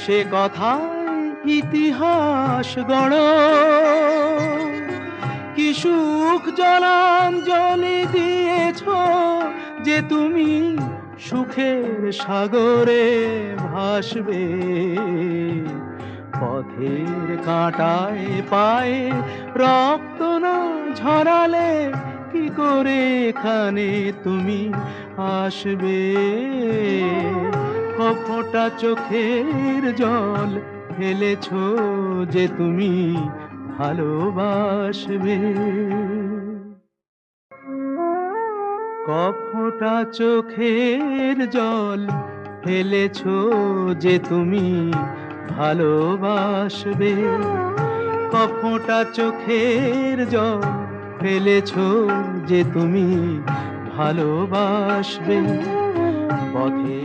সে কথায় ইতিহাস গড়, কি সুখ জলাঞ্জলি দিয়েছ যে তুমি সুখের সাগরে ভাসবে। পথের কাঁটায় পায়ে রক্ত না ঝরালে কি করে এখানে তুমি আসবে। কপটা চোখের জল ফেলেছ যে তুমি ভালোবাসবে। কপটা চোখের জল ফেলেছ যে তুমি ভালোবাসবে। কপটা চোখের জল ফেলেছ যে তুমি ভালোবাসবে। পথে